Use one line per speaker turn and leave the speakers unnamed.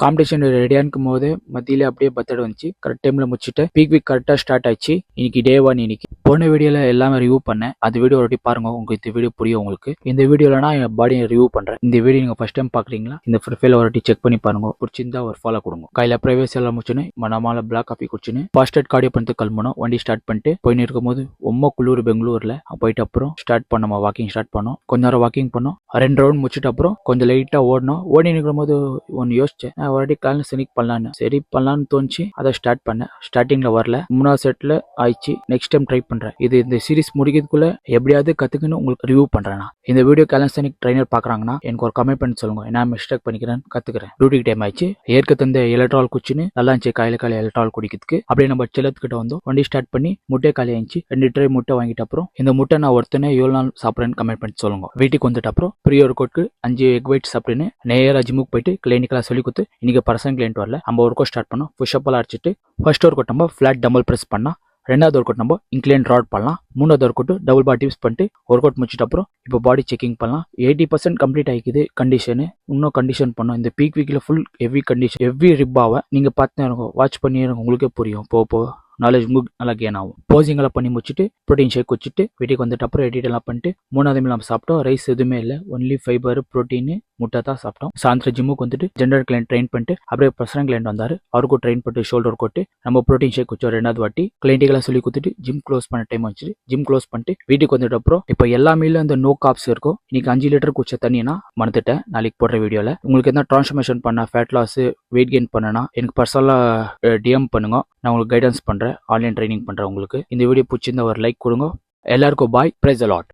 Competition ரெடியா இருக்கும் போது மத்தியில அப்படியே பர்த்டே வந்துச்சு. கரெக்ட் டைம்ல முடிச்சுட்டு பீக் வீக் கரெக்டா ஸ்டார்ட் ஆச்சு. இன்னைக்கு டே 1. இன்னைக்கு போன வீடியோல எல்லாமே ரிவ்யூ பண்ணேன். அந்த வீடியோ ஒரு பாருங்க, உங்களுக்கு இந்த வீடியோ புரியும். உங்களுக்கு இந்த வீடியோல நான் என் பாடியை ரிவ்யூ பண்றேன். இந்த வீடியோ நீங்க ஃபர்ஸ்ட் டைம் பாக்குறீங்களா, இந்த ப்ரொஃபைல ஒரு செக் பண்ணி பாருங்க. பிடிச்சிருந்தா ஒரு ஃபாலோ கொடுங்க. கையில பிரைவேசி எல்லாம் முடிச்சுன்னு மனமால பிளாக் காஃபி குடிச்சுன்னு ஃபாஸ்டட் கார்டியோ பண்ணிட்டு கிளம்பணும். வண்டி ஸ்டார்ட் பண்ணிட்டு போயின்னு இருக்கும்போது ரொம்ப குளிர் பெங்களூர்ல. போயிட்டு அப்புறம் ஸ்டார்ட் பண்ணோம், வாக்கிங் ஸ்டார்ட் பண்ணோம். கொஞ்ச நேரம் வாக்கிங் பண்ணோம். 2 ரவுண்ட் முடிச்சுட்டு அப்புறம் கொஞ்சம் லைட்டா ஓடணும். ஓடி நிற்கும் போது ஒன்னு யோசிச்சேன், ஒரு வாட்டி காலையில் சனிக்கு பண்ணலான்னு. சரி பண்ணலான்னு தோணுச்சு, அதை ஸ்டார்ட் பண்ணேன். ஸ்டார்டிங்ல வரல, 3வது செட்ல ஆயிடுச்சு. நெக்ஸ்ட் டைம் ட்ரை பண்றேன். இந்த சீரிஸ் முடிக்கிறதுக்குள்ள எப்படியாவது கத்துக்கணும் உங்களுக்கு ரிவ்யூ பண்றேன். இந்த வீடியோ காலன்சனிக் ட்ரைனர் பாக்குறாங்கன்னா எனக்கு ஒரு கமெண்ட் பண்ணி சொல்லுங்க. நான் மிஸ்டேக் பண்ணிக்கிறேன், கத்துக்கிறேன். டியூட்டிக்கு டைம் ஆயிடுச்சு. ஏற்க தந்த எலக்ட்ரால் குச்சின்னு நல்லா இருந்துச்சு. காலையில எலக்ட்ரால் குடிக்கிறதுக்கு அப்படியே நம்ம செல்லத்துக்கிட்ட வந்தோம். வண்டி ஸ்டார்ட் பண்ணி முட்டை காலி ஆயிடுச்சு. 2 ட்ரை முட்டை வாங்கிட்ட அப்புறம் இந்த முட்டை நான் ஒருத்தனே 7 நாள் சாப்பிட்றேன்னு கமெண்ட் பண்ணி சொல்லுங்க. வீட்டுக்கு வந்துட்டு அப்புறம் ப்ரீ ஒர்க் அவுட்க்கு 5 எக் ஒயிட் சாப்பிட்டுன்னு நேரா ஜிம்முக்கு போயிட்டு கிளினிக்கலா சொல்லி கொடுத்து இன்னைக்கு பர்சனல் கிளைண்ட் வரல. நம்ம ஒர்க் அவுட் ஸ்டார்ட் பண்ணோம். புஷ்அப் எல்லாம் அடிச்சுட்டு ஃபர்ஸ்ட் ஒர்க் அவுட் நம்ம ஃபிளாட் டம்பல் பிரஸ் பண்ணா, 2வது ஒர்க் அவுட் நம்ம இன்க்ளைன் ராட் பண்ணலாம். 3வது workout double bar dips பண்ணிட்டு ஒர்க் அவுட் முடிச்சிட்டு அப்புறம் இப்போ பாடி செக்கிங் பண்ணலாம். 80% கம்ப்ளீட் ஆகிக்குது. கண்டிஷனு இன்னும் கண்டிஷன் பண்ணோம். இந்த பீக் வீக்ல ஃபுல் ஹெவி கண்டிஷன், ஹெவி ரிப்பாவை நீங்க பார்த்து இருக்கும், வாட்ச் பண்ணி இருக்கும், உங்களுக்கே புரியும். போ நாலேஜ் நல்லா கெயின் ஆகும். போசிங் எல்லாம் பண்ணி முடிச்சுட்டு ப்ரோட்டீன் ஷேக் குடிச்சிட்டு வீட்டுக்கு வந்துட்டு அப்புறம் எடிட் எல்லாம் பண்ணிட்டு 3வது மீல் நம்ம சாப்பிட்டோம். ரைஸ் எதுவுமே இல்லை, ஒன்லி ஃபைபர் ப்ரோட்டீன் முட்டை தான் சாப்பிட்டோம். சாயந்தரம் ஜிம்முக்கு வந்துட்டு ஜென்ரல் கிளைண்ட் ட்ரெயின் பண்ணிட்டு அப்படியே பர்சனல் கிளைண்ட் வந்தாரு. அவருக்கும் ட்ரெயின் பண்ணிட்டு ஷோல்டர் கொட்டு நம்ம ப்ரோட்டீன் ஷேக் குடிச்சோம். 2வது வாட்டி கிளைண்ட்டுக்கெல்லாம் சொல்லி கொடுத்துட்டு ஜிம் க்ளோஸ் பண்ண டைம் வச்சு ஜிம் க்ளோஸ் பண்ணிட்டு வீட்டுக்கு வந்துட்டு அப்புறம் இப்போ எல்லா மீலும் அந்த நோ காப்ஸ் இருக்கும். இன்னைக்கு 5 லிட்டர் குடிச்ச தண்ணினா மறந்துட்டேன். நாளைக்கு போடுற வீடியோல உங்களுக்கு என்ன டிரான்ஸ்ஃபர்மேஷன் பண்ண, ஃபேட் லாஸ், வெயிட் கெயின் பண்ணனா எனக்கு பர்சனலா டிஎம் பண்ணுங்க. நான் உங்களுக்கு கைடன்ஸ் பண்றேன், ஆன்லைன் ட்ரைனிங் பண்றேன். உங்களுக்கு இந்த வீடியோ பிடிச்சிருந்தா ஒரு லைக் கொடுங்க. எல்லாருக்கும் பாய், பிரைஸ் அ லாட்.